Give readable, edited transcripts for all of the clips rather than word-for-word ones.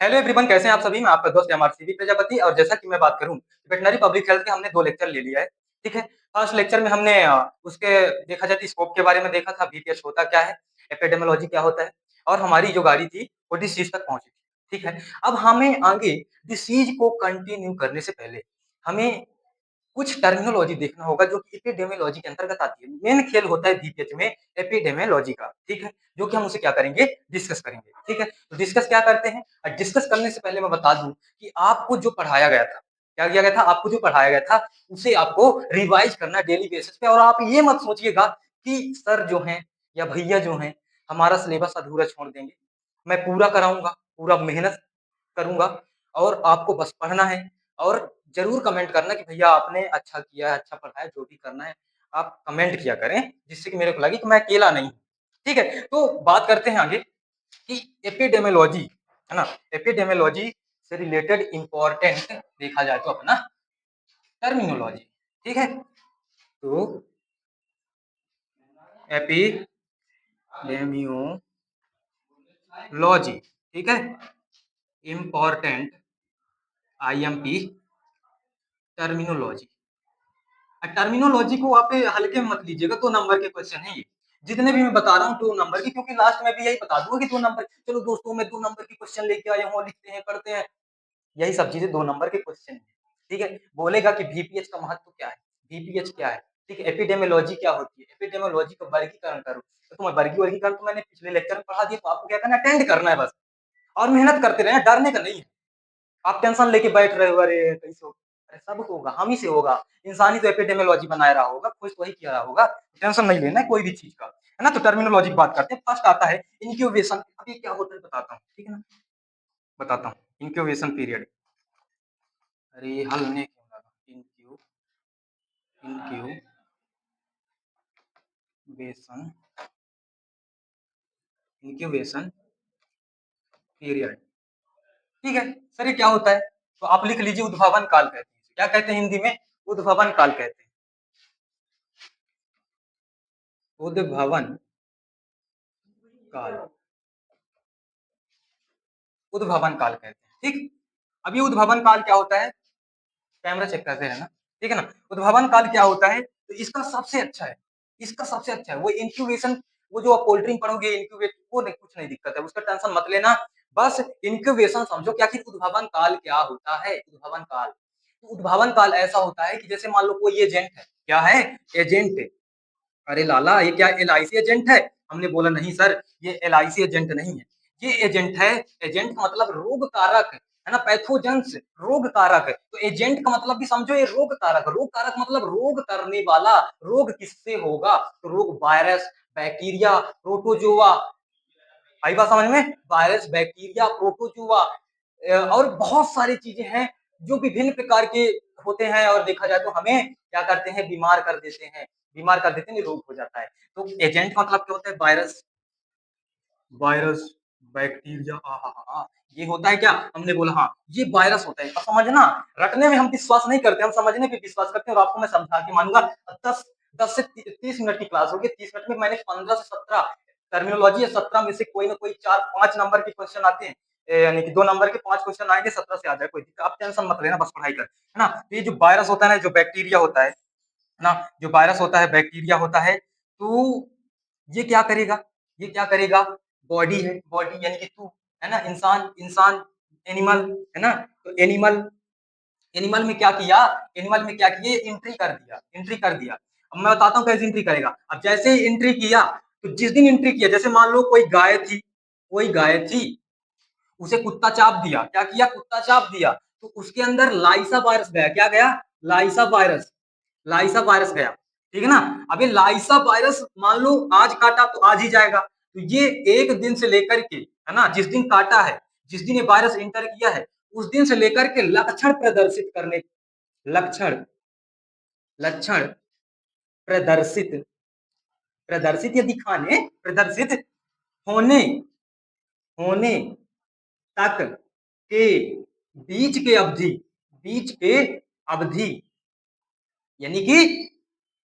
Hello everyone, कैसे हैं आप सभी। मैं आपका दोस्त एमआरसीवी प्रजापति। और जैसा कि मैं बात करूं, वेटनरी पब्लिक हेल्थ के हमने 2 लेक्चर ले लिया है। ठीक है। फर्स्ट लेक्चर में हमने उसके देखा जाए तो स्कोप के बारे में देखा था, बीपीएच होता क्या है, एपिडेमियोलॉजी क्या होता है, और हमारी जो गाड़ी थी वो डिसीज तक पहुंची थी। ठीक है। अब हमें आगे डिसीज को कंटिन्यू करने से पहले हमें कुछ टर्मिनोलॉजी देखना होगा जो कि एपिडेमियोलॉजी के अंतर्गत आती है। मेन खेल होता है बीपीएच में एपिडेमियोलॉजी का। ठीक है। जो कि हम उसे क्या करेंगे, डिस्कस करेंगे। ठीक है। तो डिस्कस क्या करते हैं, और डिस्कस करने से पहले मैं बता दूं कि आपको जो पढ़ाया गया था, क्या किया गया था, आपको जो पढ़ाया गया था उसे आपको रिवाइज करना डेली बेसिस पे। और आप ये मत सोचिएगा कि सर जो हैं या भैया जो हैं हमारा सिलेबस अधूरा छोड़ देंगे। मैं पूरा कराऊंगा, पूरा मेहनत करूंगा, और आपको बस पढ़ना है। और जरूर कमेंट करना कि भैया आपने अच्छा किया है, अच्छा पढ़ा है। जो भी करना है आप कमेंट किया करें, जिससे कि मेरे को लगे कि मैं अकेला नहीं हूँ। ठीक है। तो बात करते हैं आगे कि एपिडेमियोलॉजी है ना, एपिडेमियोलॉजी से रिलेटेड इंपॉर्टेंट देखा जाए तो अपना टर्मिनोलॉजी। ठीक है। तो एपिडेमियोलॉजी, ठीक है, इंपॉर्टेंट आईएमपी टर्मिनोलॉजी। टर्मिनोलॉजी को आप हल्के में मत लीजिएगा, 2 नंबर के क्वेश्चन है ये। जितने भी मैं बता रहा हूँ 2 नंबर की, क्योंकि लास्ट में भी यही बता दूंगा कि 2 नंबर, चलो दोस्तों मैं 2 नंबर के क्वेश्चन लेके आया हूँ, लिखते हैं पढ़ते हैं, यही सब चीजें 2 नंबर के क्वेश्चन है। ठीक है। बोलेगा कि वीपीएच का महत्व क्या है, वीपीएच क्या है, ठीक है, एपिडेमियोलॉजी क्या होती है, एपिडेमियोलॉजी का वर्गीकरण करो। तो तुम्हें वर्गीकरण तो मैंने पिछले लेक्चर में पढ़ा दिया, तो आपको क्या करना है, अटेंड करना है बस, और मेहनत करते रहे, डरने का नहीं है। आप टेंशन लेके बैठ रहे हो, अरे कैसे होगा, अरे सब होगा, हम ही से होगा। इंसान ही तो एपिडेमियोलॉजी बनाया रहा होगा, कुछ तो वही किया रहा होगा। टेंशन नहीं लेना है कोई भी चीज का, है ना। तो टर्मिनोलॉजी की बात करते हैं। फर्स्ट आता है इंक्यूबेशन। अब ये क्या होता है बताता हूँ, ठीक है ना, बताता हूँ। इंक्यूबेशन पीरियड, अरे हल ने क्यों लगा, इंक्यूबेशन, इंक्यूबेशन पीरियड। ठीक है। सर ये क्या होता है, तो आप लिख लीजिए, उद्भावन काल कहते हैं। क्या कहते हैं हिंदी में, उद्भावन काल कहते हैं, उद्भावन काल, उद्भावन काल कहते हैं। ठीक। अब ये उद्भावन काल क्या होता है, कैमरा चेक करते रहना, ठीक है ना। उद्भावन काल क्या होता है, तो इसका सबसे अच्छा है, इसका सबसे अच्छा है वो इंक्यूबेशन। वो जो आप कोल्ड ड्रिंक पढ़ोगे इंक्यूबेट, वो नहीं, कुछ नहीं दिक्कत है, उसका टेंशन मत लेना। बस इंक्यूबेशन समझो क्या, कि उद्भावन काल क्या होता है। उद्भावन काल, तो उद्भावन काल ऐसा होता है कि जैसे मान लो कोई एजेंट है, क्या है, एजेंट है। अरे लाला ये क्या एलआईसी एजेंट है, हमने बोला नहीं सर, ये एलआईसी एजेंट नहीं है, ये एजेंट है। एजेंट का मतलब रोग कारक है ना, पैथोजेंस, रोग कारक। तो एजेंट का मतलब भी समझो, ये रोग कारक, रोग कारक मतलब रोग करने वाला। रोग किससे होगा, तो रोग वायरस, बैक्टीरिया, प्रोटोजोआ, आई बात समझ में, वायरस, बैक्टीरिया, प्रोटोजोआ, और बहुत सारी चीजें हैं जो विभिन्न प्रकार के होते हैं। और देखा जाए तो हमें क्या करते हैं, बीमार कर देते हैं, बीमार कर देते हैं, रोग हो जाता है। तो एजेंट का मतलब क्या होता है, वायरस, वायरस, बैक्टीरिया, ये होता है क्या, हमने बोला हाँ ये वायरस होता है। अब समझना, रटने में हम विश्वास नहीं करते, हम समझने पे विश्वास करते हैं। और आपको मैं समझा के मानूंगा। 10 से 30 मिनट की क्लास होगी, 30 मिनट में मैंने 15 से 17 टर्मिनोलॉजी है, 17 में से कोई ना कोई 4-5 नंबर के क्वेश्चन आते हैं, यानी कि 2 नंबर के 5 क्वेश्चन आएंगे, 17 से आ जाए, कोई दिक्कत, आप टेंशन मत लेना, बस पढ़ाई कर, है ना। तो ये जो वायरस होता है ना, जो बैक्टीरिया होता है ना, जो वायरस होता है, बैक्टीरिया होता है, तो ये क्या करेगा, ये क्या करेगा, बॉडी है, बॉडी यानी कि तू, है ना, इंसान, इंसान, एनिमल, है ना। तो एनिमल, एनिमल में क्या किया, एनिमल में क्या किया, एंट्री कर दिया, एंट्री कर दिया। अब मैं बताता हूँ कैसे एंट्री करेगा। अब जैसे ही एंट्री किया, तो जिस दिन एंट्री किया, जैसे मान लो कोई गाय थी, कोई गाय थी, उसे कुत्ता चाप दिया, क्या किया, कुत्ता चाप दिया, तो उसके अंदर लाइसा वायरस गया, क्या गया, लाइसा वायरस, लाइसा वायरस गया। ठीक है ना। अब ये लाइसा वायरस मान लो आज काटा तो आज ही जाएगा। तो ये एक दिन से लेकर के, है ना, जिस दिन काटा है, जिस दिन ये वायरस इंटर किया है, उस दिन से लेकर के लक्षण प्रदर्शित करने, लक्षण, लक्षण प्रदर्शित, प्रदर्शित या दिखाने, प्रदर्शित होने, होने तक के बीच के अवधि, बीच के अवधि, यानी कि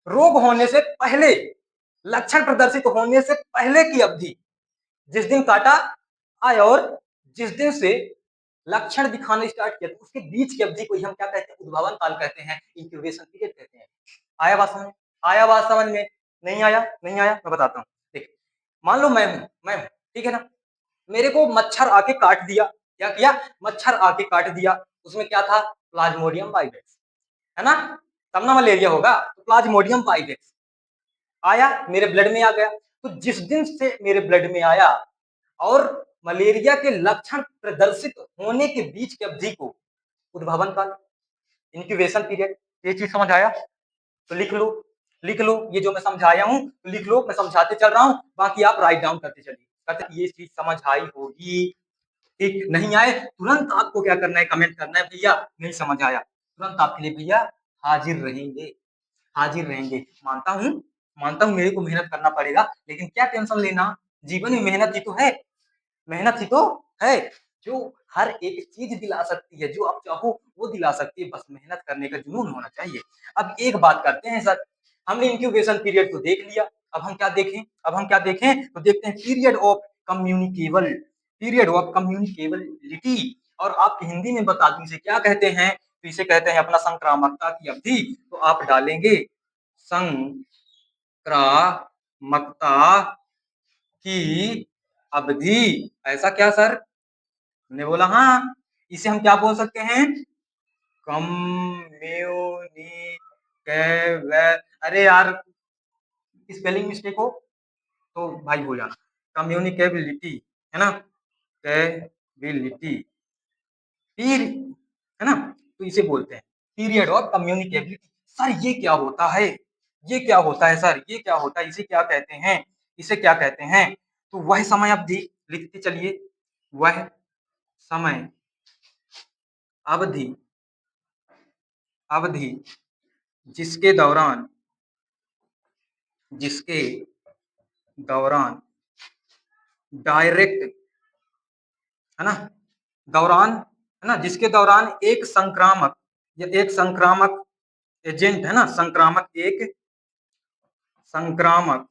रोग होने से पहले, लक्षण प्रदर्शित होने से पहले की अवधि, जिस दिन काटा आए और जिस दिन से लक्षण दिखाना स्टार्ट किया, तो उसके बीच की अवधि को ही हम क्या कहते हैं, उद्भावन काल कहते हैं, इंक्यूबेशन पीरियड कहते हैं। आया बात समझ? आया बात समझ में? नहीं आया? नहीं आया? मैं बताता हूँ। देखिए, मान लो मैं हूँ, ठीक है ना? मेरे को मच्छर आके काट दिया। क्या किया? मच्छर आके काट दिया। उसमें क्या था? प्लाज्मोडियम वाइवेक्स, है ना? तब ना मलेरिया होगा। तो प्लाज्मोडियम वाइवेक्स आया, मेरे ब्लड में आ गया। तो जिस दिन से मेरे ब्लड में आया और मलेरिया के लक्षण प्रदर्शित होने के बीच की अवधि को उद्भावन काल, इंक्यूबेशन पीरियड, ये चीज समझ आया? तो लिख लो, लिख लो, ये जो मैं समझाया हूं तो लिख लो, मैं समझाते चल रहा हूं, बाकी आप राइट डाउन करते चलिए, करते ये चीज समझ आई होगी। ठीक नहीं आए तुरंत आपको क्या करना है, कमेंट करना है, भैया नहीं समझ आया, तुरंत आपके लिए भैया हाजिर रहेंगे, हाजिर रहेंगे। मानता हूं मेरे को मेहनत करना पड़ेगा, लेकिन क्या टेंशन लेना, जीवन में मेहनत ही तो है, मेहनत ही तो है जो हर एक चीज दिला सकती है, जो आप चाहो वो दिला सकती है, बस मेहनत करने का जुनून होना चाहिए। अब एक बात करते हैं सर, हमने इंक्यूबेशन पीरियड को देख लिया, अब हम क्या देखें, अब हम क्या देखें, तो देखते हैं period of communicable, period of communicability, और आप हिंदी में बता दूं इसे क्या कहते हैं, तो इसे कहते हैं अपना संक्रामकता की अवधि। तो आप डालेंगे संक्रामकता की अवधि, ऐसा क्या सर? हमने बोला हाँ, इसे हम क्या बोल सकते हैं, कम्युनिकेबल, अरे यार स्पेलिंग मिस्टेक हो तो भाई हो जाना, कम्युनिकेबिलिटी, है ना, कैबिलिटी, फिर है ना, तो इसे बोलते हैं पीरियड ऑफ कम्युनिकेबिलिटी। सर ये क्या होता है, ये क्या होता है सर, ये क्या होता है, इसे क्या कहते हैं, इसे क्या कहते हैं? तो वह समय अवधि, लिखते चलिए, वह समय अवधि, अवधि जिसके दौरान, जिसके दौरान डायरेक्ट, है ना, दौरान, है ना, जिसके दौरान एक संक्रामक या एक संक्रामक एजेंट, है ना, संक्रामक, एक संक्रामक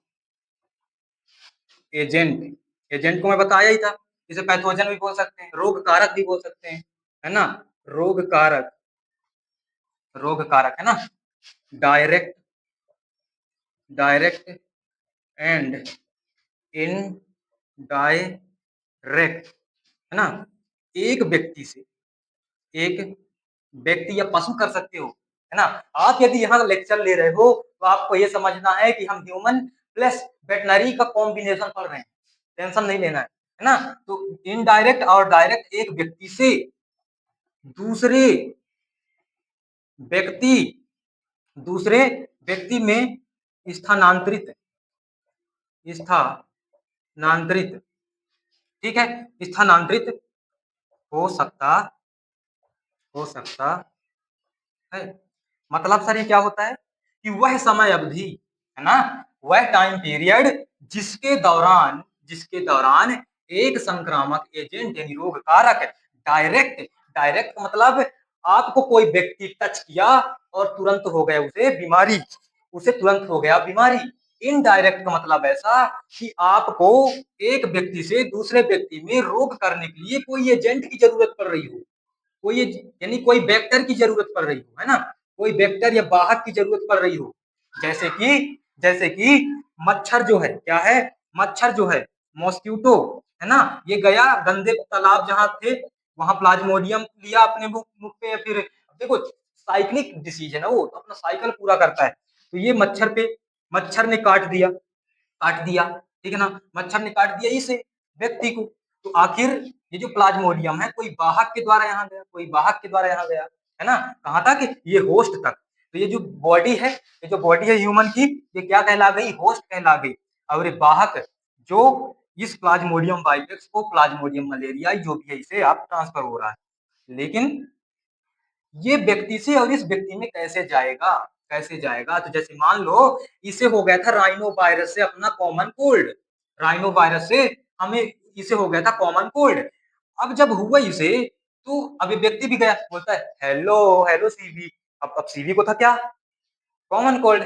एजेंट, एजेंट को मैं बताया ही था, इसे पैथोजन भी बोल सकते हैं, रोग कारक भी बोल सकते हैं, है ना, रोग कारक, रोग कारक, है ना, डायरेक्ट, डायरेक्ट एंड इनडायरेक्ट, है ना, एक व्यक्ति से, एक व्यक्ति या पशु कर सकते हो, है ना। आप यदि यहाँ लेक्चर ले रहे हो तो आपको ये समझना है कि हम ह्यूमन प्लस वेटनरी का कॉम्बिनेशन पढ़ रहे हैं, टेंशन नहीं लेना है ना। तो इनडायरेक्ट और डायरेक्ट, एक व्यक्ति से दूसरे व्यक्ति, दूसरे व्यक्ति में स्थानांतरित, स्थानांतरित, ठीक है, स्थानांतरित हो सकता, हो सकता है। मतलब सर ये क्या होता है कि वह समय अवधि, है ना, वह टाइम पीरियड जिसके दौरान, जिसके दौरान एक संक्रामक एजेंट यानी रोग कारक डायरेक्ट, डायरेक्ट मतलब आपको कोई व्यक्ति टच किया और तुरंत हो गया उसे बीमारी, उसे तुरंत हो गया बीमारी। इनडायरेक्ट का मतलब ऐसा कि आपको एक व्यक्ति से दूसरे व्यक्ति में रोग करने के लिए कोई एजेंट की जरूरत पड़ रही हो, कोई यानी कोई वेक्टर की जरूरत पड़ रही हो, है ना, कोई वेक्टर या वाहक की जरूरत पड़ रही हो, जैसे कि, जैसे कि मच्छर जो है, क्या है, मच्छर जो है मॉस्किटो, है ना, ये गया गंदे तालाब जहां थे, वहां प्लाज्मोडियम लिया अपने मुख मुख पे, या फिर देखो साइक्लिक डिसीज है ना, वो तो अपना साइकिल पूरा करता है, तो ये मच्छर पे, मच्छर ने काट दिया, काट दिया, ठीक है ना, मच्छर ने काट दिया इस व्यक्ति को, तो आखिर ये जो प्लाज्मोडियम है कोई वाहक के द्वारा यहाँ गया, कोई वाहक के द्वारा यहाँ गया, है ना, कहाँ तक, ये होस्ट तक। तो ये जो बॉडी है, ये जो बॉडी है ह्यूमन की, ये क्या कहला गई, होस्ट कहला गई, और ये वाहक जो इस प्लाज्मोडियम वाइवेक्स को, प्लाज्मोडियम मलेरिया जो भी है, इसे आप ट्रांसफर हो रहा है, लेकिन ये व्यक्ति से और इस व्यक्ति में कैसे जाएगा, कैसे जाएगा, तो जैसे मान लो इसे हो गया था राइनो वायरस से अपना कॉमन कोल्ड, राइनो वायरस से हमें इसे हो गया था कॉमन कोल्ड, अब जब हुआ इसे, तो अब ये व्यक्ति भी गया, बोलता है हेलो, हेलो सीवी, अब सीवी को था क्या, कॉमन कोल्ड,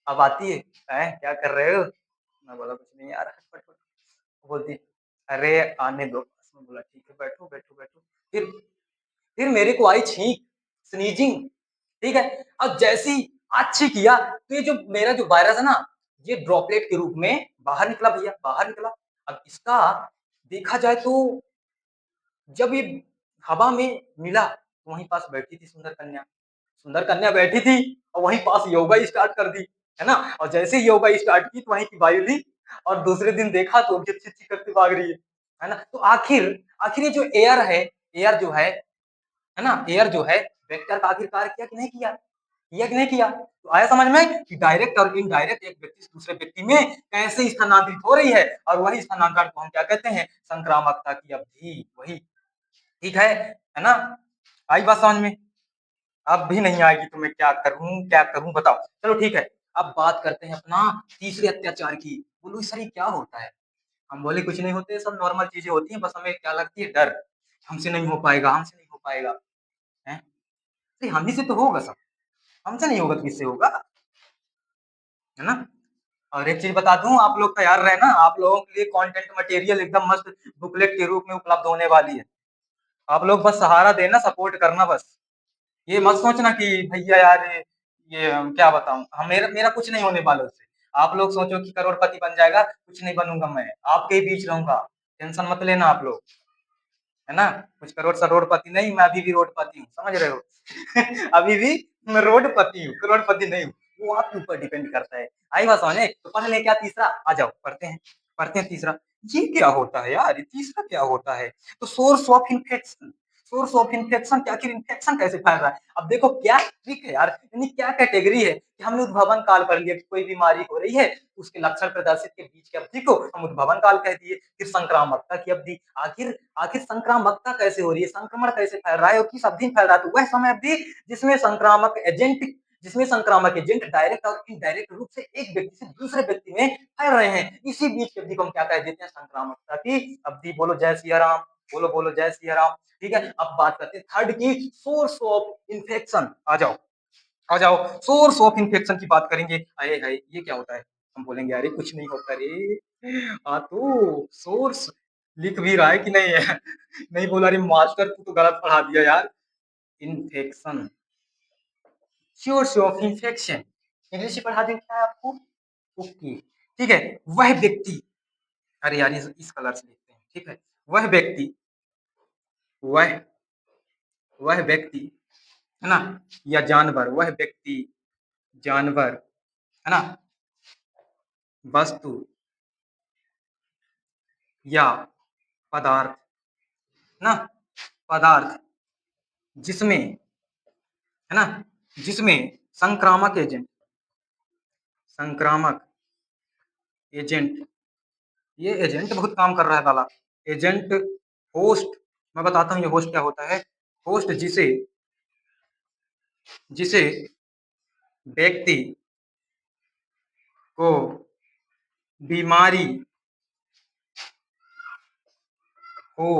अब आती है क्या कर रहे हो, मैं बोला कुछ नहीं यार, बोलती अरे आने दो, मैं बोला ठीक है बैठो बैठो बैठो, फिर फिर मेरे को आई छींक, स्नीजिंग, ठीक है। अब जैसे ही अच्छी किया तो ये जो मेरा जो वायरस है ना, ये ड्रॉपलेट के रूप में बाहर निकला भैया, बाहर निकला। अब इसका देखा जाए तो जब ये हवा में मिला तो वहीं पास बैठी थी सुंदर कन्या। सुंदर कन्या बैठी थी और वहीं पास योगा स्टार्ट कर दी, है ना? और जैसे ही योगा स्टार्ट की तो वहीं की वायु ली और दूसरे दिन देखा तो छी-छी करके भाग रही है ना? तो आखिर आखिर ये जो एयर है, एयर जो है ना? एयर जो है वेक्टर का आखिर कार्य किया कि नहीं किया? किया कि नहीं किया? तो आया समझ में कि डायरेक्ट और इनडायरेक्ट एक व्यक्ति से दूसरे व्यक्ति में कैसे स्थानांतरित हो रही है और वही स्थानांतरण को हम क्या कहते हैं? संक्रामकता की अवधि, वही। ठीक है ना? आई बात समझ में? अब भी नहीं आएगी तो मैं क्या करूँ बताओ? चलो ठीक है, अब बात करते हैं अपना तीसरे अत्याचार की। बोलो सर ये क्या होता है? हम बोले कुछ नहीं होते, सब नॉर्मल चीज़ें होती हैं, बस हमें क्या लगती है डर, हमसे नहीं हो पाएगा, हमसे नहीं हो पाएगा, हैं? अरे हम ही से तो होगा सब, हमसे नहीं होगा तो किससे होगा? है ना? और एक चीज़ बता दूँ आप लोग तैयार रहना, आप लोगों के लिए कंटेंट मटेरियल एकदम मस्त बुकलेट के रूप में उपलब्ध होने वाली है। आप लोग बस सहारा देना, सपोर्ट करना बस। ये मत सोचना कि भैया यार ये क्या बताऊँ, हम मेरा मेरा कुछ नहीं होने वाला उससे। आप लोग सोचो कि करोड़पति बन जाएगा, कुछ नहीं बनूँगा मैं, आपके ही बीच रहूँगा, टेंशन मत लेना आप लोग, है ना? कुछ करोड़पति नहीं, मैं अभी भी रोडपति हूँ, समझ रहे हो? अभी भी मैं रोडपति हूँ, करोड़पति नहीं हूँ, वो आपके ऊपर डिपेंड करता है। आई बात समझ में? तो पढ़ लें क्या तीसरा? आ जाओ पढ़ते हैं तीसरा। ये क्या होता है यार? ये तीसरा क्या होता है? तो सोर्स ऑफ इन्फेक्शन क्या, आखिर इन्फेक्शन कैसे फैल रहा है? अब देखो क्या ट्रिक है यार, यानी क्या कैटेगरी है कि हमने उद्भवन काल पढ़ लिया कि कोई बीमारी हो रही है, उसके लक्षण प्रदर्शित के बीच की अवधि को हम उद्भवन काल कह दिए। फिर संक्रामकता की अवधि, आखिर आखिर संक्रामकता कैसे हो रही है, संक्रमण कैसे फैल रहा है और किस अवधि में फैल रहा है? तो वह समय अवधि जिसमें संक्रामक एजेंट डायरेक्ट और इनडायरेक्ट रूप से एक व्यक्ति से दूसरे व्यक्ति में फैल रहे हैं, इसी बीच की अवधि को हम क्या कह देते हैं? संक्रामकता की अवधि। बोलो जय सिया राम, बोलो बोलो जय सिया राम। ठीक है, अब बात करते हैं थर्ड की, सोर्स ऑफ इन्फेक्शन। आ जाओ, सोर्स ऑफ इन्फेक्शन की बात करेंगे। अरे हाय ये क्या होता है? हम बोलेंगे अरे कुछ नहीं होता रे। तो सोर्स लिख भी रहा है कि नहीं है? नहीं बोला, अरे मास्टर तू तो गलत पढ़ा दिया यार। Infection, source of infection, English में पढ़ा दें क्या आपको? ओके, ठीक है। वह व्यक्ति, अरे यार इस कलर से लिखते हैं, ठीक है। वह व्यक्ति, वह वह व्यक्ति, है ना, या जानवर, वह व्यक्ति, जानवर, है ना, वस्तु या पदार्थ, ना, पदार्थ जिसमें, है ना, जिसमें संक्रामक एजेंट, संक्रामक एजेंट, ये एजेंट बहुत काम कर रहा है साला। एजेंट, होस्ट, मैं बताता हूँ ये होस्ट क्या होता है। होस्ट जिसे जिसे व्यक्ति को बीमारी हो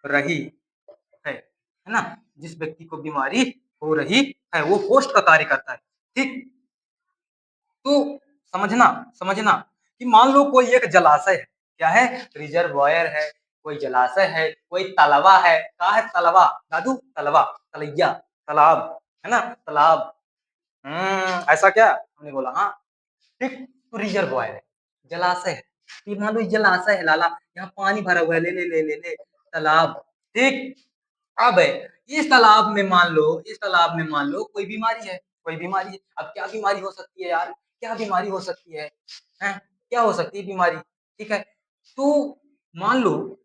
रही है ना, जिस व्यक्ति को बीमारी हो रही है वो होस्ट का कार्य करता है। ठीक, तो समझना समझना कि मान लो कोई एक जलाशय है, क्या है? रिजर्वायर है, कोई जलाशय है, कोई तलवा है। क्या है तलवा दादू? तलवा, तलैया, तालाब, है ना, तालाब। ऐसा क्या? हमने बोला हाँ। ठीक, तो रिजर्वायर है, जलाशय है। तो मान लो जलाशय है लाला, यहाँ पानी भरा हुआ है, ले ले ले ले ले, तालाब। ठीक, अब इस तालाब में मान लो कोई बीमारी है, कोई बीमारी है। अब क्या बीमारी हो सकती है यार? क्या बीमारी हो सकती है? हैं? क्या हो सकती है बीमारी? ठीक है, तो मान लो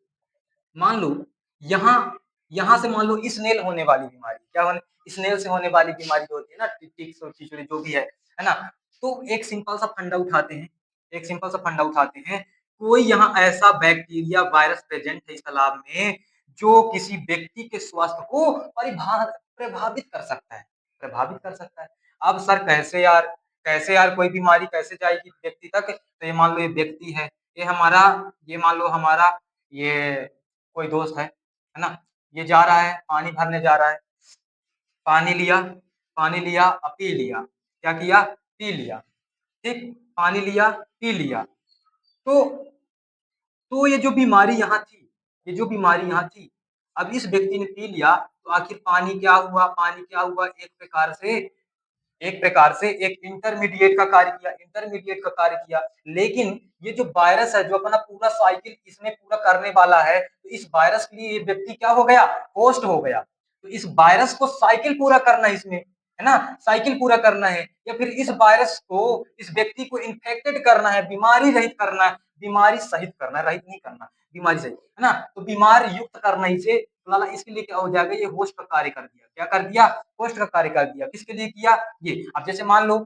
मान लो यहाँ यहाँ से मान लो स्नेल होने वाली बीमारी, क्या होने, स्नेल से होने वाली बीमारी जो होती है ना, टिक्स और चिचुड़ी जो भी है ना। तो एक सिंपल सा फंडा उठाते हैं, एक सिंपल सा फंडा उठाते हैं। कोई यहाँ ऐसा बैक्टीरिया वायरस प्रेजेंट है इस तालाब में जो किसी व्यक्ति के स्वास्थ्य को प्रभावित कर सकता है, प्रभावित कर सकता है। अब सर कैसे यार, कैसे यार कोई बीमारी कैसे जाएगी व्यक्ति तक? तो ये मान लो ये व्यक्ति है, ये हमारा, ये मान लो हमारा ये कोई दोस्त है ना, ये जा रहा है पानी भरने जा रहा है, पानी लिया, पानी लिया और पी लिया। क्या किया? पी लिया। ठीक, पानी लिया, पी लिया। तो ये जो बीमारी यहाँ थी, ये जो बीमारी यहाँ थी, अब इस व्यक्ति ने पी लिया तो आखिर पानी क्या हुआ, पानी क्या हुआ, एक प्रकार से एक इंटरमीडिएट का कार्य किया, इंटरमीडिएट का कार्य किया। लेकिन ये जो वायरस है, जो अपना पूरा साइकिल इसमें पूरा करने वाला है, तो इस वायरस के लिए ये व्यक्ति क्या हो गया, होस्ट हो गया। तो इस वायरस को साइकिल पूरा करना है इसमें, है ना, साइकिल पूरा करना है, या फिर इस वायरस को, इस व्यक्ति को इन्फेक्टेड करना है, बीमारी रहित करना है, बीमारी सहित करना है, रहित नहीं करना, बीमारी सहित, है ना, तो बीमार युक्त करना इसे, लाला इसके लिए क्या हो जाएगा, ये होस्ट का कार्य कर दिया। क्या कर दिया, होस्ट का कार्य कर दिया। किसके लिए किया, ये। अब जैसे मान लो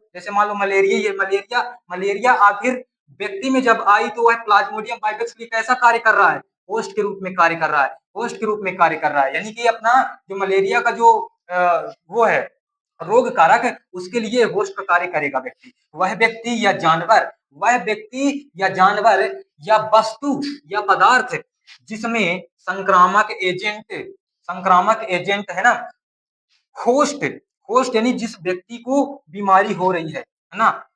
मलेरिया, ये मलेरिया, मलेरिया आखिर व्यक्ति में जब आई तो वह प्लाज्मोडियम वाइरस के लिए कैसा कार्य कर रहा है, होस्ट के रूप में कार्य कर रहा है, होस्ट के रूप में कार्य कर रहा है। यानी कि अपना जो मलेरिया का जो वो है रोग कारक है, उसके लिए होस्ट का कार्य करेगा व्यक्ति। वह व्यक्ति या जानवर, वह व्यक्ति या जानवर या वस्तु या पदार्थ जिसमें संक्रामक एजेंट है ना, होस्ट, होस्ट यानी जिस व्यक्ति को बीमारी हो रही है ना,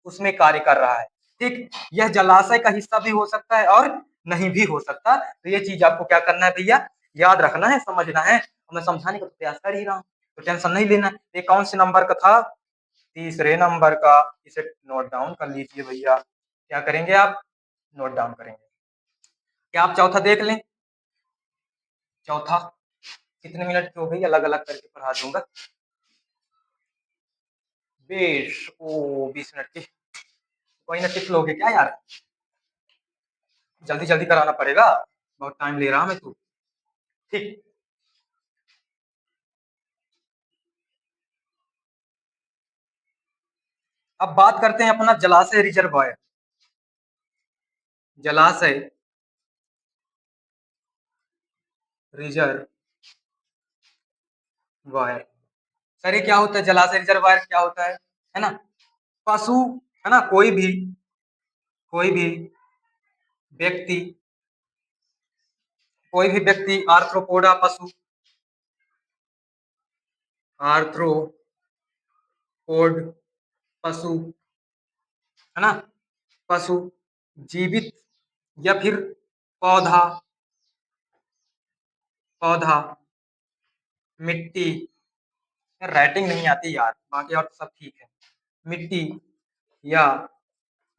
उसमें कार्य कर रहा है। ठीक, यह जलाशय का हिस्सा भी हो सकता है और नहीं भी हो सकता। तो ये चीज आपको क्या करना है भैया, याद रखना है, समझना है। मैं समझाने का प्रयास कर ही रहा हूँ, तो टेंशन नहीं लेना। ये कौन से नंबर का था, तीसरे नंबर का। इसे नोट डाउन कर लीजिए भैया। क्या करेंगे आप, नोट डाउन करेंगे। क्या आप चौथा देख लें, चौथा कितने मिनट की हो गई, अलग अलग करके पढ़ा दूंगा। 20 मिनट की, कोई ना, टिक लोगे क्या यार, जल्दी जल्दी कराना पड़ेगा, बहुत टाइम ले रहा मैं तू। ठीक, अब बात करते हैं अपना जलाशय रिजर्वायर। जलाशय रिजर्वायर, सर ये क्या होता है, जलाशय रिजर्वायर क्या होता है ना, पशु, है ना, कोई भी व्यक्ति, आर्थ्रोपोडा पशु, आर्थ्रोपोड पशु, है ना, पशु, जीवित या फिर पौधा, पौधा, मिट्टी, राइटिंग नहीं आती यार, बाकी और तो सब ठीक है। मिट्टी या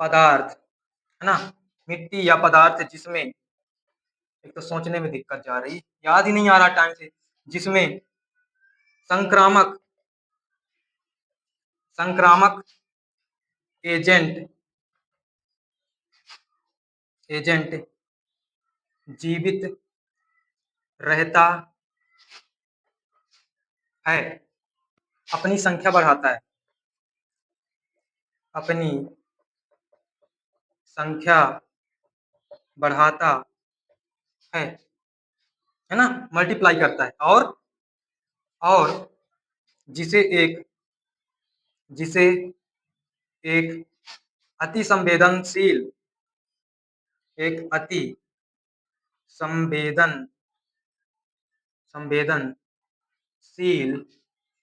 पदार्थ, है ना, मिट्टी या पदार्थ जिसमें, एक तो सोचने में दिक्कत जा रही, याद ही नहीं आ रहा टाइम से, जिसमें संक्रामक संक्रामक एजेंट एजेंट जीवित रहता है, अपनी संख्या बढ़ाता है, अपनी संख्या बढ़ाता है ना, मल्टीप्लाई करता है, और जिसे एक जिसे एक अति संवेदनशील एक अति संवेदन संवेदनशील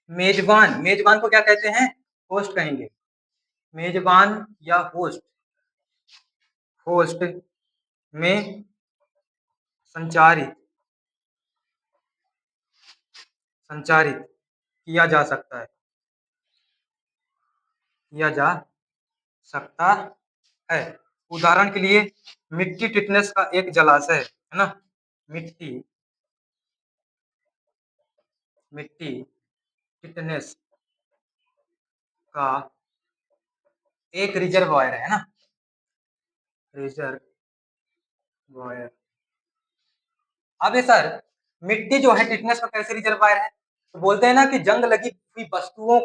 मेजबान, मेजबान को क्या कहते हैं, होस्ट कहेंगे, मेजबान या होस्ट, होस्ट में संचारित संचारित किया जा सकता है, किया जा सकता है। उदाहरण के लिए मिट्टी टिटनेस का एक जलाशय है ना, मिट्टी मिट्टी टिटनेस का एक रिजर्वायर है ना, रिजर्वायर। अब ये सर, मिट्टी जो है टिटनेस का कैसे रिजर्वायर है, तो बोलते हैं ना कि जंग लगी हुई वस्तुओं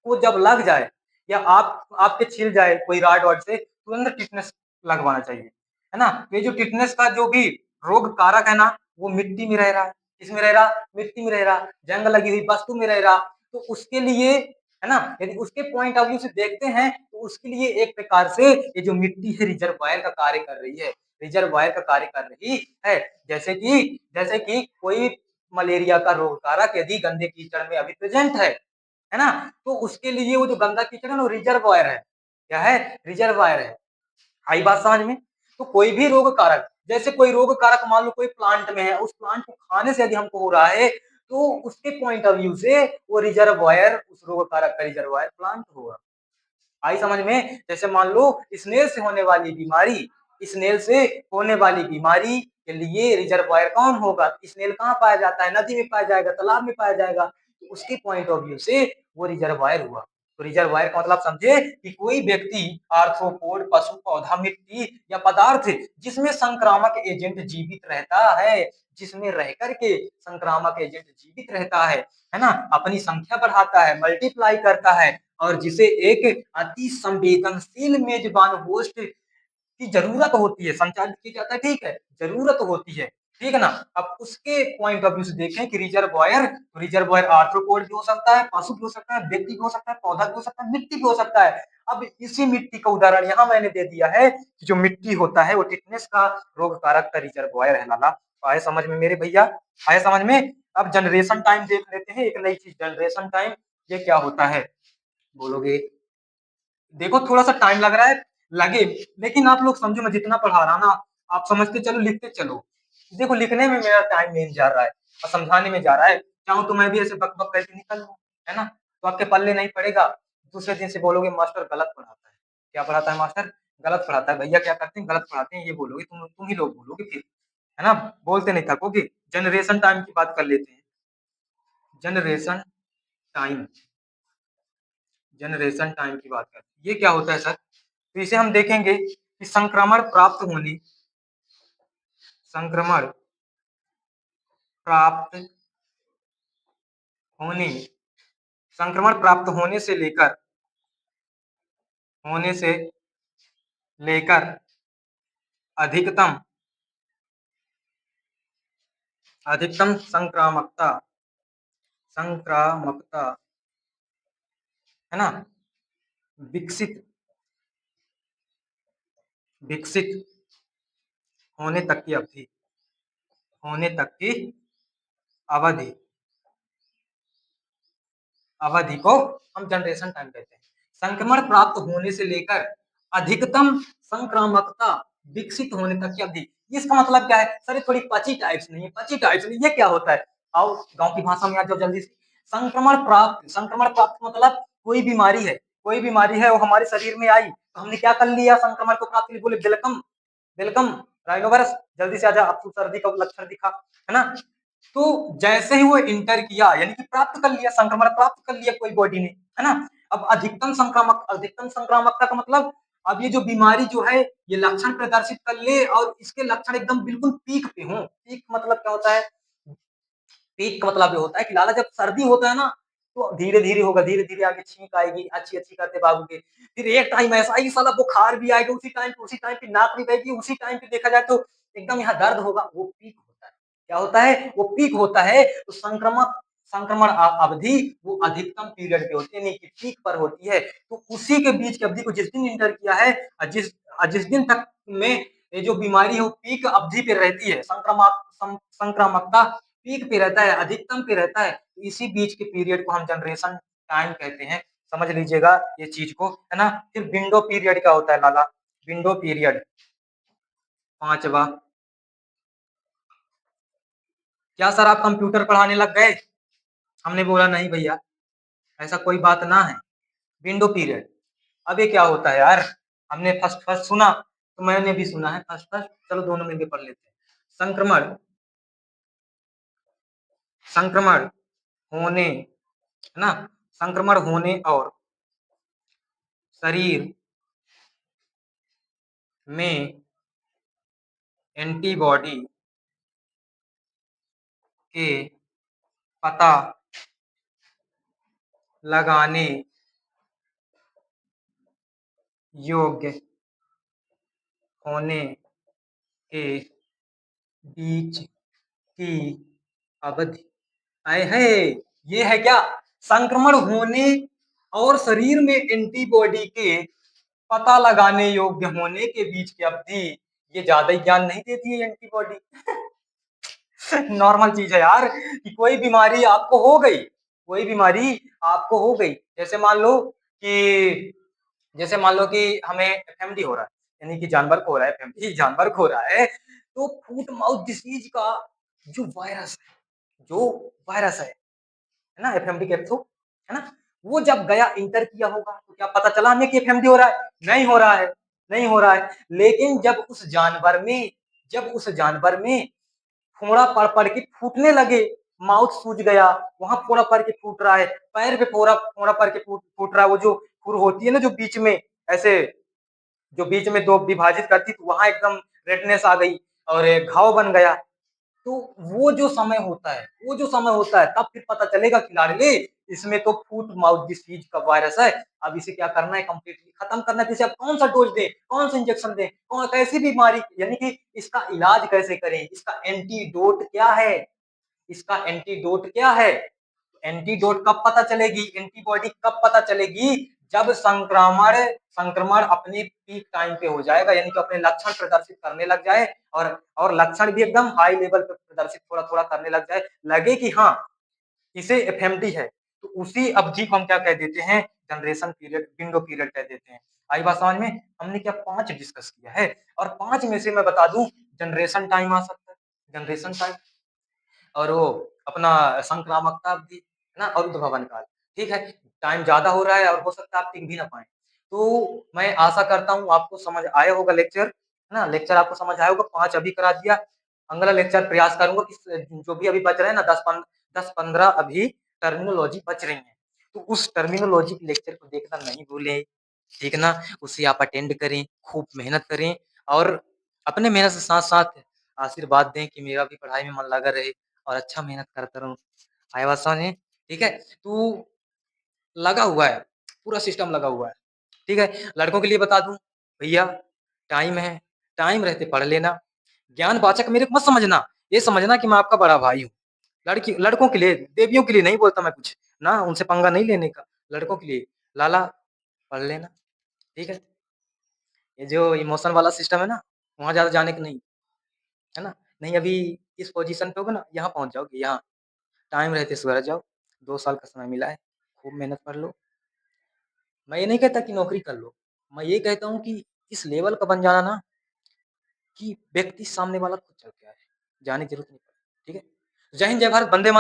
को जब लग जाए, या आपके छिल जाए कोई राड वाड से, तुरंत टिटनेस लगवाना चाहिए, है ना। ये जो टिटनेस का जो भी रोग कारक है ना, वो मिट्टी में रह रहा है, किसमें रह रहा, मिट्टी में रह रहा, जंग लगी हुई वस्तु में रह रहा। तो उसके लिए, है ना, यदि उसके पॉइंट ऑफ व्यू से देखते हैं, तो उसके लिए एक प्रकार से ये जो मिट्टी है रिजर्वायर का कार्य कर रही है, रिजर्वायर का कार्य कर रही है। जैसे कि कोई मलेरिया का रोग कारक यदि गंदे कीचड़ में अभी प्रेजेंट है ना, तो उसके लिए वो जो गंदा कीचड़ है ना, वो रिजर्वायर है। क्या है, रिजर्वायर है। आई बात समझ में। तो कोई भी रोग कारक जैसे कोई रोग कारक मान लो कोई प्लांट में है, उस प्लांट को खाने से यदि हमको हो रहा है, तो उसके पॉइंट ऑफ व्यू से वो रिजर्वायर, उस रोग कारक का रिजर्वायर प्लांट होगा। आई समझ में? जैसे मान लो स्नेल से होने वाली बीमारी, स्नेल से होने वाली बीमारी के लिए रिजर्वायर कौन होगा? स्नेल कहाँ पाया जाता है? नदी में पाया जाएगा, तालाब में पाया जाएगा। तो उसके पॉइंट ऑफ व्यू से वो रिजर्वायर हुआ। तो रिजर्वायर का मतलब समझे कि कोई व्यक्ति, आर्थ्रोपोड, पशु, पौधा, मिट्टी या पदार्थ जिसमें संक्रामक एजेंट जीवित रहता है, जिसमें रह करके संक्रामक एजेंट जीवित रहता है ना, अपनी संख्या बढ़ाता है, मल्टीप्लाई करता है, और जिसे एक अति संवेदनशील मेजबान होस्ट की जरूरत होती है, संचालित किया जाता है, ठीक है, जरूरत होती है, ठीक है ना। अब उसके पॉइंट ऑफ व्यू से देखें कि रिजर्वायर, तो रिजर्वायर आर्थ्रोपोड भी हो सकता है, पशु भी हो सकता है, व्यक्ति भी हो सकता है, पौधा भी हो सकता है, मिट्टी भी हो सकता है। अब इसी मिट्टी का उदाहरण यहाँ मैंने दे दिया है कि जो मिट्टी होता है वो टिटनेस का रोग कारक का रिजर्वायर है लाला। आए समझ में मेरे भैया? आए समझ में? अब जनरेशन टाइम देख लेते हैं, एक नई चीज, जनरेशन टाइम, ये क्या होता है बोलोगे? देखो थोड़ा सा टाइम लग रहा है, लगे, लेकिन आप लोग समझो, मैं जितना पढ़ा रहा ना, आप समझते चलो, लिखते चलो। देखो लिखने में मेरा टाइम नहीं जा रहा है और समझाने में जा रहा है। चाहूँ तो मैं भी ऐसे बक बक करके निकल लूँ, है ना, तो आपके पल्ले नहीं पड़ेगा। दूसरे दिन से बोलोगे मास्टर गलत पढ़ाता है। क्या पढ़ाता है मास्टर? गलत पढ़ाता है। भैया क्या करते हैं? गलत पढ़ाते हैं, ये बोलोगे, तुम ही लोग बोलोगे फिर, है ना, बोलते नहीं थकोगे। जनरेशन टाइम की बात कर लेते हैं। जनरेशन टाइम, जनरेशन टाइम की बात करते हैं, ये क्या होता है सर? तो इसे हम देखेंगे कि संक्रमण प्राप्त होने, संक्रमण प्राप्त होने, संक्रमण प्राप्त होने से लेकर अधिकतम, अधिकतम संक्रामकता, संक्रामकता, है ना, विकसित, विकसित होने तक की अवधि, होने तक की अवधि, अवधि को हम जनरेशन टाइम कहते हैं। संक्रमण प्राप्त होने से लेकर अधिकतम संक्रामकता विकसित होने तक की अवधि। इसका मतलब क्या है सर? थोड़ी पची टाइप्स नहीं है, पची टाइप्स नहीं, ये क्या होता है? आओ गांव की भाषा में आ जाओ जल्दी से। संक्रमण प्राप्त, संक्रमण प्राप्त मतलब कोई बीमारी है, कोई बीमारी है, वो हमारे शरीर में आई, तो हमने क्या कर लिया? संक्रमण को प्राप्त, बोले वेलकम, वेलकम राइनोवायरस, जल्दी से आजा, अब तू सर्दी का लक्षण दिखा, है ना। तो जैसे ही वो इंटर किया, यानी कि प्राप्त कर लिया, संक्रमण प्राप्त कर लिया कोई बॉडी ने, है ना। अब अधिकतम संक्रामक, अधिकतम संक्रामकता का मतलब, अब ये जो बीमारी जो है ये लक्षण प्रदर्शित कर ले और इसके लक्षण एकदम बिल्कुल पीक पे हो। पीक मतलब क्या होता है? पीक का मतलब ये होता है कि लाला जब सर्दी होता है ना, तो धीरे धीरे होगा, धीरे धीरे आगे छींक आएगी, अच्छी अच्छी करते बाबू के, फिर एक टाइम ऐसा ही साला बुखार भी आएगा उसी टाइम पे, उसी टाइम पे नाक भी बहेगी, उसी टाइम पे देखा जाए तो एकदम यहाँ दर्द होगा, वो पीक होता है। क्या होता है? वो पीक होता है। तो संक्रमक, संक्रमण अवधि वो अधिकतम पीरियड पे होती है, नहीं कि पीक पर होती है। तो उसी के बीच की अवधि को जिस दिन इंटर किया है, जिस दिन तक में ये जो बीमारी है वो पीक अवधि पे रहती है, संक्रामकता पीक पे रहता है, अधिकतम पे रहता है, इसी बीच के पीरियड को हम जनरेशन टाइम कहते हैं। समझ लीजिएगा ये चीज को, है ना। फिर विंडो पीरियड क्या होता है लाला? विंडो पीरियड पांचवा। क्या सर आप कंप्यूटर पढ़ाने लग गए? हमने बोला नहीं भैया, ऐसा कोई बात ना है। विंडो पीरियड, अब ये क्या होता है यार? हमने फर्स्ट फर्स्ट सुना, तो मैंने भी सुना है फर्स्ट फर्स्ट, चलो दोनों मिलकर पढ़ लेते हैं। संक्रमण, संक्रमण होने, है ना, संक्रमण होने और शरीर में एंटीबॉडी के पता लगाने योग्य होने के बीच की अवधि। आए है, ये है क्या? संक्रमण होने और शरीर में एंटीबॉडी के पता लगाने योग्य होने के बीच की अवधि। ये ज्यादा ही ज्ञान नहीं देती है एंटीबॉडी? नॉर्मल चीज है यार कि कोई बीमारी आपको हो गई, कोई बीमारी आपको हो गई, जैसे मान लो कि, जैसे मान लो कि हमें एफएमडी हो रहा है, यानी कि जानवर को हो रहा है, एफएमडी जानवर को हो रहा है, तो फुट माउथ डिसीज का जो वायरस है, है ना, एफएमडी कैप्सो, है ना, वो जब गया इंटर किया होगा तो क्या पता चला हमें कि एफएमडी हो रहा है? नहीं हो रहा है, नहीं हो रहा है। लेकिन जब उस जानवर में फोड़ा पड़ पड़ के फूटने लगे, माउथ सूज गया, वहां फोड़ा पड़ के फूट रहा है, पैर पे फोड़ा फोड़ा पड़ के फूट रहा है, वो जो खुर होती है ना जो बीच में ऐसे, जो बीच में दो विभाजित करती, तो वहां एकदम रेडनेस आ गई और घाव बन गया। तो वो जो समय होता है तब फिर पता चलेगा खिलाड़ी ले, इसमें तो फुट माउथ डिसीज का वायरस है, अब इसे क्या करना है, कंप्लीटली खत्म करना है। तो इसे अब कौन सा डोज दें, कौन सा इंजेक्शन दें, कौन कैसी बीमारी, यानी कि इसका इलाज कैसे करें, इसका एंटीडोट क्या है, इसका एंटीडोट क्या है? एंटीडोट कब पता चलेगी, एंटीबॉडी कब पता चलेगी? जब संक्रमण अपने पीक टाइम पे हो जाएगा, यानी कि अपने लक्षण प्रदर्शित करने लग जाए, और लक्षण भी एकदम हाई लेवल पे प्रदर्शित थोड़ा थोड़ा करने लग जाए, लगे कि हाँ इसे एफएमडी है, तो उसी अवधि को हम क्या कह देते हैं, जनरेशन पीरियड, विंडो पीरियड कह देते हैं। आई बात समझ में? हमने क्या 5 डिस्कस किया है, और 5 में से मैं बता दूं, जनरेशन टाइम आ सकता है, जनरेशन टाइम, और वो अपना संक्रामकता अवधि, है ना, और उद्भवन काल। ठीक है, टाइम ज्यादा हो रहा है और हो सकता है आप टिक भी ना पाए। तो मैं आशा करता हूँ आपको समझ आया होगा लेक्चर, है ना, लेक्चर आपको समझ आया होगा। 5 अभी करा दिया, अगला लेक्चर प्रयास करूंगा कि जो भी अभी बच रहे हैं ना 10-15 अभी टर्मिनोलॉजी बच रही है, तो उस टर्मिनोलॉजी के लेक्चर को देखना नहीं भूलें, ठीक ना, उसे आप अटेंड करें, खूब मेहनत करें, और अपने मेहनत के साथ साथ आशीर्वाद दें कि मेरा भी पढ़ाई में मन लगा रहे और अच्छा मेहनत करता रहूं। आया बात समझ में? ठीक है, तो लगा हुआ है, पूरा सिस्टम लगा हुआ है। ठीक है, लड़कों के लिए बता दूं, भैया टाइम है, टाइम रहते पढ़ लेना, ज्ञानवाचक मेरे को मत समझना, ये समझना कि मैं आपका बड़ा भाई हूँ। लड़कों के लिए, देवियों के लिए नहीं बोलता मैं कुछ ना, उनसे पंगा नहीं लेने का, लड़कों के लिए लाला पढ़ लेना। ठीक है, ये जो इमोशन वाला सिस्टम है ना, वहाँ ज़्यादा जाने का नहीं, है ना? नहीं अभी इस पोज़ीशन पे होगे ना, यहाँ पहुँच जाओगे, यहाँ। टाइम रहते सुधर जाओ, 2 साल का समय मिला है, खूब मेहनत कर लो। मैं ये नहीं कहता कि नौकरी कर लो, मैं ये कहता हूँ कि इस लेवल का बन जाना ना, कि व्यक्ति सामने वाला खुद चल के आए, जाने की ज़रूरत नहीं पड़े। ठीक है? जय हिंद, जय भारत, वंदे मा